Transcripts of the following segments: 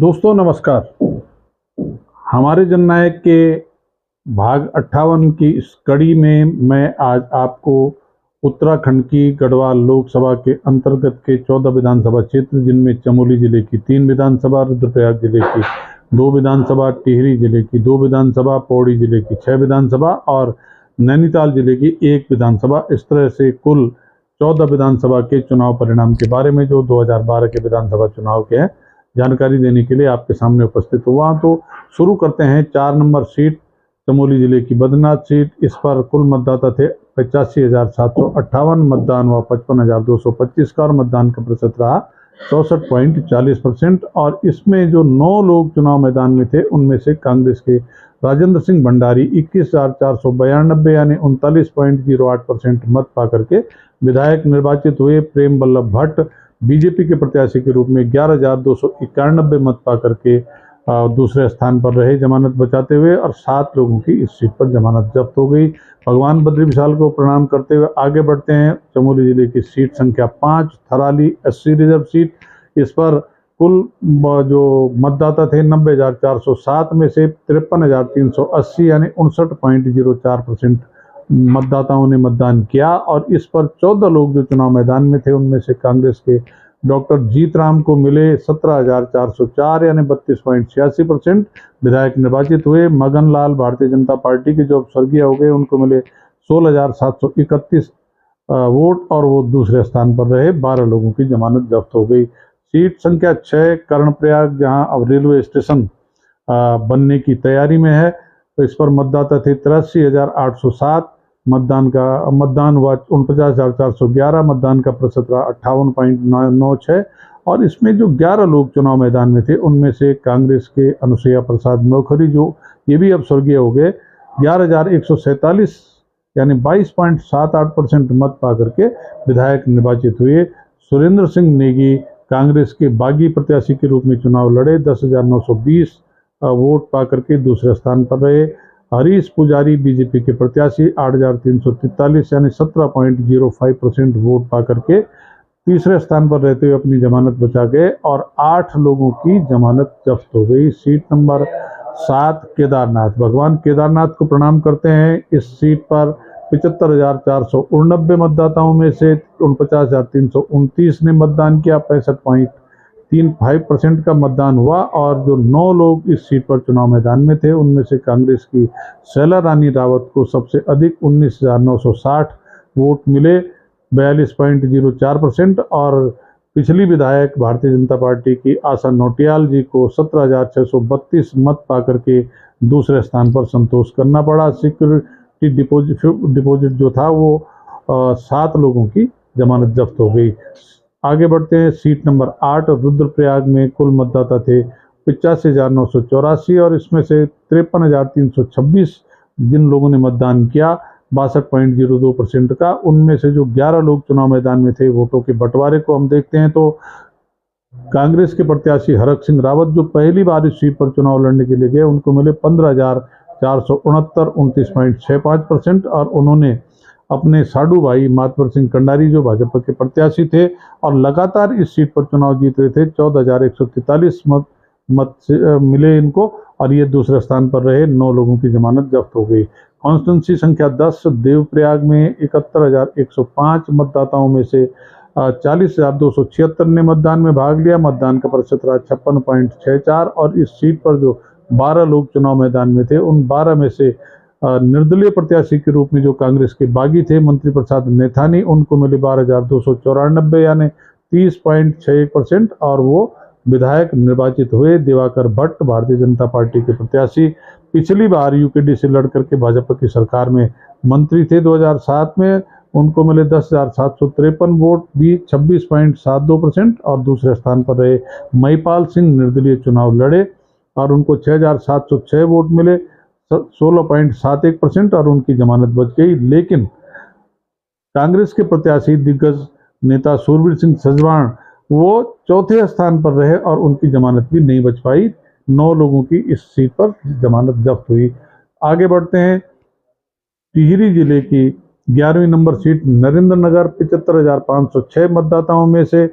दोस्तों नमस्कार। हमारे जननायक के भाग 58 की इस कड़ी में मैं आज आपको उत्तराखंड की गढ़वाल लोकसभा के अंतर्गत के 14 विधानसभा क्षेत्र, जिनमें चमोली जिले की 3 विधानसभा, रुद्रप्रयाग जिले की 2 विधानसभा, टिहरी जिले की 2 विधानसभा, पौड़ी जिले की 6 विधानसभा और नैनीताल जिले की 1 विधानसभा, इस तरह से कुल 14 विधानसभा के चुनाव परिणाम के बारे में जो 2012 के विधानसभा चुनाव के हैं जानकारी देने के लिए आपके सामने उपस्थित हुआ। तो शुरू करते हैं। 4 नंबर सीट चमोली जिले की बद्रीनाथ सीट, इस पर कुल मतदाता थे 85,758, मतदान हुआ 55,225 का और मतदान का प्रतिशत रहा 64.40%। और इसमें जो 9 लोग चुनाव मैदान में थे उनमें से कांग्रेस के राजेंद्र सिंह भंडारी 21,492 यानी 39.08% मत पा करके विधायक निर्वाचित हुए। प्रेम वल्लभ भट्ट बीजेपी के प्रत्याशी के रूप में 11,291 मत पा करके दूसरे स्थान पर रहे जमानत बचाते हुए, और 7 लोगों की इस सीट पर जमानत जब्त हो गई। भगवान बद्री विशाल को प्रणाम करते हुए आगे बढ़ते हैं। चमोली जिले की सीट संख्या 5 थराली SC रिजर्व सीट, इस पर कुल जो मतदाता थे 90,407 में से 53,380 यानी 59.04% मतदाताओं ने मतदान किया। और इस पर 14 लोग जो चुनाव मैदान में थे उनमें से कांग्रेस के डॉक्टर जीतराम को मिले 17,404 यानी 32.86% विधायक निर्वाचित हुए। मगन लाल भारतीय जनता पार्टी के जो अब स्वर्गीय हो गए उनको मिले 16,731 वोट और वो दूसरे स्थान पर रहे। 12 लोगों की जमानत जब्त हो गई। सीट संख्या 6 कर्णप्रयाग, जहां अब रेलवे स्टेशन बनने की तैयारी में है, तो इस पर मतदाता थे 83,807, मतदान हुआ 49,411, मतदान का प्रतिशत रहा 58.96। और इसमें जो 11 लोग चुनाव मैदान में थे उनमें से कांग्रेस के अनुसुईया प्रसाद नौखरी, जो ये भी अब स्वर्गीय हो गए, 11,147 यानी 22.78% मत पा करके विधायक निर्वाचित हुए। सुरेंद्र सिंह नेगी कांग्रेस के बागी प्रत्याशी के रूप में चुनाव लड़े, 10,920 वोट पा करके दूसरे स्थान पर रहे। हरीश पुजारी बीजेपी के प्रत्याशी 8,343 यानी 17.05% वोट पा करके तीसरे स्थान पर रहते हुए अपनी जमानत बचा गए और 8 लोगों की जमानत जब्त हो गई। सीट नंबर 7 केदारनाथ, भगवान केदारनाथ को प्रणाम करते हैं। इस सीट पर 75,489 मतदाताओं में से 49,329 ने मतदान किया, 65.35% का मतदान हुआ। और जो 9 लोग इस सीट पर चुनाव मैदान में थे उनमें से कांग्रेस की शैला रानी रावत को सबसे अधिक 19,960 वोट मिले, 42.04%। और पिछली विधायक भारतीय जनता पार्टी की आशा नौटियाल जी को 17,632 मत पा करके दूसरे स्थान पर संतोष करना पड़ा। सिक्योरिटी डिपॉजिट जो था वो 7 लोगों की जमानत जब्त हो गई। आगे बढ़ते हैं। सीट नंबर 8 रुद्रप्रयाग में कुल मतदाता थे 85,984 और इसमें से 53,326 जिन लोगों ने मतदान किया 62.02% का। उनमें से जो 11 लोग चुनाव मैदान में थे, वोटों के बंटवारे को हम देखते हैं तो कांग्रेस के प्रत्याशी हरक सिंह रावत जो पहली बार इस सीट पर चुनाव लड़ने के लिए गए उनको मिले 15,469 29.65% और उन्होंने अपने साडू भाई मातवर सिंह कंडारी जो भाजपा के प्रत्याशी थे और लगातार इस सीट पर चुनाव जीत रहे थे, 14,143 मत मिले इनको और ये दूसरे स्थान पर रहे। 9 लोगों की जमानत जब्त हो गई। कॉन्स्टिट्यूंसी संख्या 10 देवप्रयाग में 71,105 मतदाताओं में से 40,276 ने मतदान में भाग लिया, मतदान का प्रतिशत रहा 56.64। और इस सीट पर जो 12 लोग चुनाव मैदान में थे उन 12 में से निर्दलीय प्रत्याशी के रूप में जो कांग्रेस के बागी थे मंत्री प्रसाद नेथानी, उनको मिले 12,294 यानी 30.61% और वो विधायक निर्वाचित हुए। दिवाकर भट्ट भारतीय जनता पार्टी के प्रत्याशी पिछली बार यूकेडी से लड़ करके भाजपा की सरकार में मंत्री थे 2007 में, उनको मिले 10,753 वोट भी 26.72% और दूसरे स्थान पर रहे। महिपाल सिंह निर्दलीय चुनाव लड़े और उनको 6,706 वोट मिले, 16.71% और उनकी जमानत बच गई। लेकिन कांग्रेस के प्रत्याशी दिग्गज नेता सूरवीर सिंह सजवाण वो चौथे स्थान पर रहे और उनकी जमानत भी नहीं बच पाई। 9 लोगों की इस सीट पर जमानत जब्त हुई। आगे बढ़ते हैं। टिहरी जिले की 11वीं नंबर सीट नरेंद्र नगर 75,506 मतदाताओं में से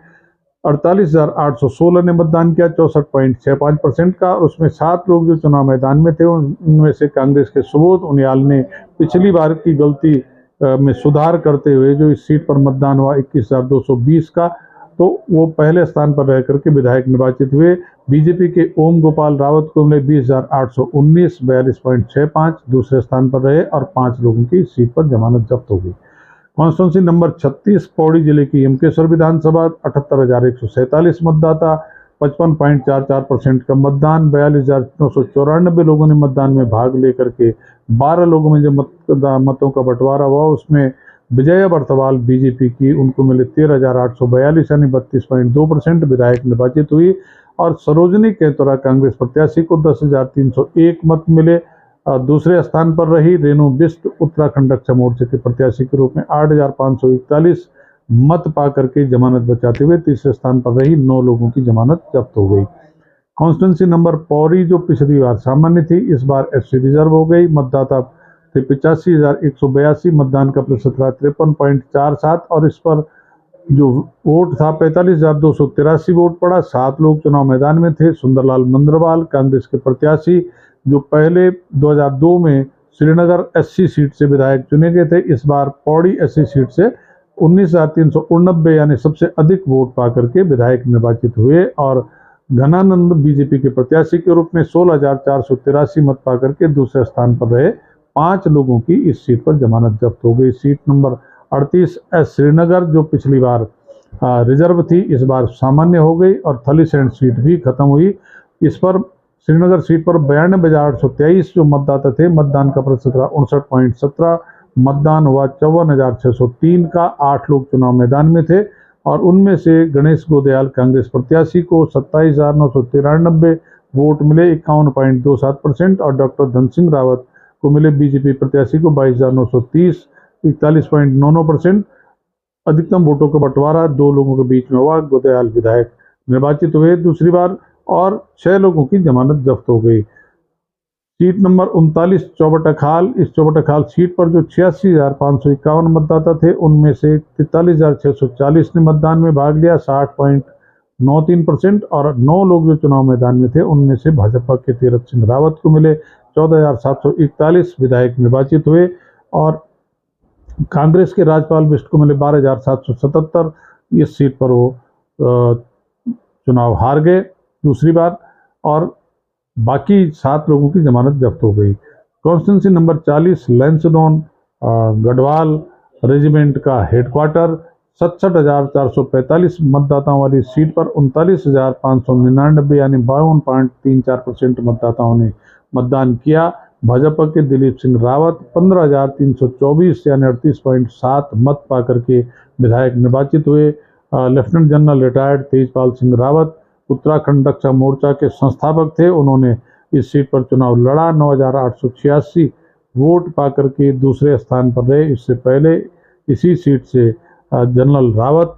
48,816 ने मतदान किया, 64.65% का। और उसमें 7 लोग जो चुनाव मैदान में थे, उनमें से कांग्रेस के सुबोध उनियाल ने पिछली बार की गलती में सुधार करते हुए जो इस सीट पर मतदान हुआ 21,220 का, तो वो पहले स्थान पर रह करके विधायक निर्वाचित हुए। बीजेपी के ओम गोपाल रावत को मिले 20,819, 42.65, दूसरे स्थान पर रहे और 5 लोगों की इस सीट पर जमानत जब्त हो गई। कॉन्स्टिट्यूंसी नंबर 36 पौड़ी जिले की यमकेश्वर विधानसभा, 78,147 मतदाता, 55.44% का मतदान, 42,994 लोगों ने मतदान में भाग लेकर के 12 लोगों में जो मतों का बंटवारा हुआ, उसमें विजया बर्थवाल बीजेपी की, उनको मिले 13,842 यानी 32.2% विधायक निर्वाचित हुई। और सरोजनी केतुरा कांग्रेस प्रत्याशी को 10,301 मत मिले। दूसरे स्थान पर रही रेणु बिष्ट उत्तराखंड रक्षा मोर्चे के प्रत्याशी के रूप में 8,541 मत पाकर के जमानत बचाते हुए तीसरे स्थान पर रही, 9 लोगों की जमानत जब्त हो गई। कॉन्स्टिट्यूंसी नंबर पौड़ी जो पिछली बार सामान्य थी, इस बार एससी रिजर्व हो गई। मतदाता थे 85,182, मतदान का प्रतिशत रहा 53.47 और इस पर जो वोट था 45,283 वोट पड़ा। 7 लोग चुनाव मैदान में थे। सुंदरलाल मंद्रवाल कांग्रेस के प्रत्याशी जो पहले 2002 में श्रीनगर एससी सीट से विधायक चुने गए थे, इस बार पौड़ी एससी सीट से 19,389 यानी सबसे अधिक वोट पाकर के विधायक निर्वाचित हुए। और घनानंद बीजेपी के प्रत्याशी के रूप में 16,483 मत पाकर के दूसरे स्थान पर रहे। 5 लोगों की इस सीट पर जमानत जब्त हो गई। सीट नंबर 38 एस श्रीनगर जो पिछली बार रिजर्व थी, इस बार सामान्य हो गई और थलीसैंड सीट भी खत्म हुई। इस पर श्रीनगर सीट पर 92,823 जो मतदाता थे, मतदान का प्रतिशत रहा 59.17, मतदान हुआ 54,603 का। 8 लोग चुनाव मैदान में थे और उनमें से गणेश गोदयाल कांग्रेस प्रत्याशी को 27,993 वोट मिले, 51.27%। और डॉक्टर धन सिंह रावत को मिले बीजेपी प्रत्याशी को 22,930, 41.99%। अधिकतम वोटों का बंटवारा 2 लोगों के बीच में हुआ। गोदयाल विधायक निर्वाचित हुए दूसरी बार और 6 लोगों की जमानत जब्त हो गई। सीट नंबर 39 चौबटखाल, इस चौबटखाल सीट पर जो 86,551 मतदाता थे, उनमें से 43,640 ने मतदान में भाग लिया, 60.93%। और 9 लोग जो चुनाव मैदान में थे, उनमें से भाजपा के तीरथ सिंह रावत को मिले 14,741 विधायक निर्वाचित हुए। और कांग्रेस के राजपाल बिष्ट को मिले 12,777। इस सीट पर वो चुनाव हार गए दूसरी बार और बाकी 7 लोगों की जमानत जब्त हो गई। Constituency number 40 Lansdowne Garhwal regiment का हेडक्वार्टर, 67,445 मतदाताओं वाली सीट पर 39,599 यानी 52.34% मतदाताओं ने मतदान किया। भाजपा के दिलीप सिंह रावत 15,324 यानी 38.7 मत पाकर के विधायक निर्वाचित हुए। Lieutenant general retired Tejpal Singh Rawat Uttarakhand Raksha Morcha के संस्थापक थे, उन्होंने इस सीट पर चुनाव लड़ा, 9,886 वोट पाकर के दूसरे स्थान पर रहे। इससे पहले इसी सीट से जनरल रावत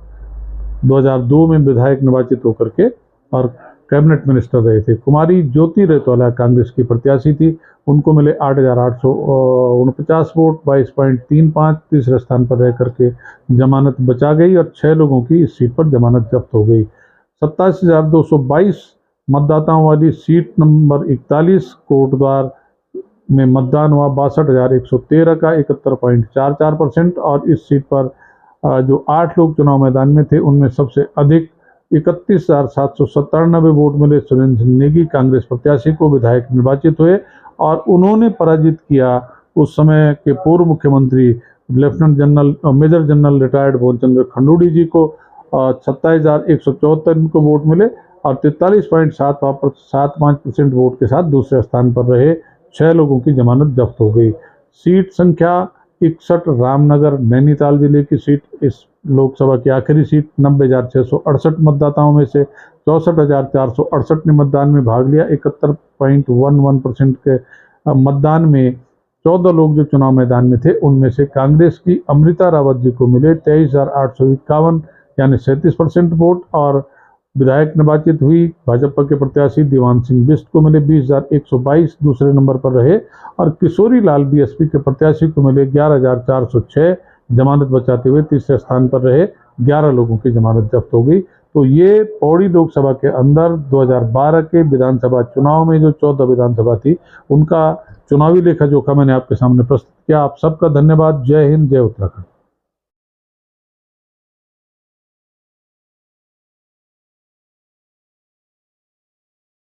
2002 में विधायक निर्वाचित होकर के और कैबिनेट मिनिस्टर रहे थे। कुमारी ज्योति रेतवाला कांग्रेस की प्रत्याशी थी, उनको मिले 8,849 वोट, 22.35, तीसरे स्थान पर रह करके जमानत बचा गई और 6 लोगों की इस सीट पर जमानत जब्त हो गई। 87,222 मतदाताओं वाली सीट नंबर 41 कोटद्वार में मतदान हुआ 62,113 का, 71.44%। और इस सीट पर जो 8 लोग चुनाव मैदान में थे, उनमें सबसे अधिक 31,797 वोट मिले सुरेंद्र सिंह नेगी कांग्रेस प्रत्याशी को, विधायक निर्वाचित हुए और उन्होंने पराजित किया उस समय के पूर्व मुख्यमंत्री lieutenant general major general retired Bhuvanchandra Khanduri ji को। 27,174 इनको वोट मिले और 43.75% वोट के साथ दूसरे स्थान पर रहे। 6 लोगों की जमानत जब्त हो गई। सीट संख्या 61 रामनगर नैनीताल जिले की सीट, इस लोकसभा की आखिरी सीट, 90,668 मतदाताओं में से 64,468 ने मतदान में भाग लिया। 71.11% के मतदान में 14 लोग जो चुनाव मैदान में थे, उनमें से कांग्रेस की अमृता रावत जी को मिले 23,851 यानी 37% वोट और विधायक निर्वाचित हुई। भाजपा के प्रत्याशी दीवान सिंह बिष्ट को मिले 20,122, दूसरे नंबर पर रहे और किशोरी लाल बीएसपी के प्रत्याशी को मिले 11,406 जमानत बचाते हुए तीसरे स्थान पर रहे। 11 लोगों की जमानत जब्त हो गई। तो ये पौड़ी लोकसभा के अंदर 2012 के विधानसभा चुनाव में जो 14 विधानसभा थी उनका चुनावी लेखा जोखा मैंने आपके सामने प्रस्तुत किया। आप सबका धन्यवाद। जय हिंद, जय उत्तराखंड।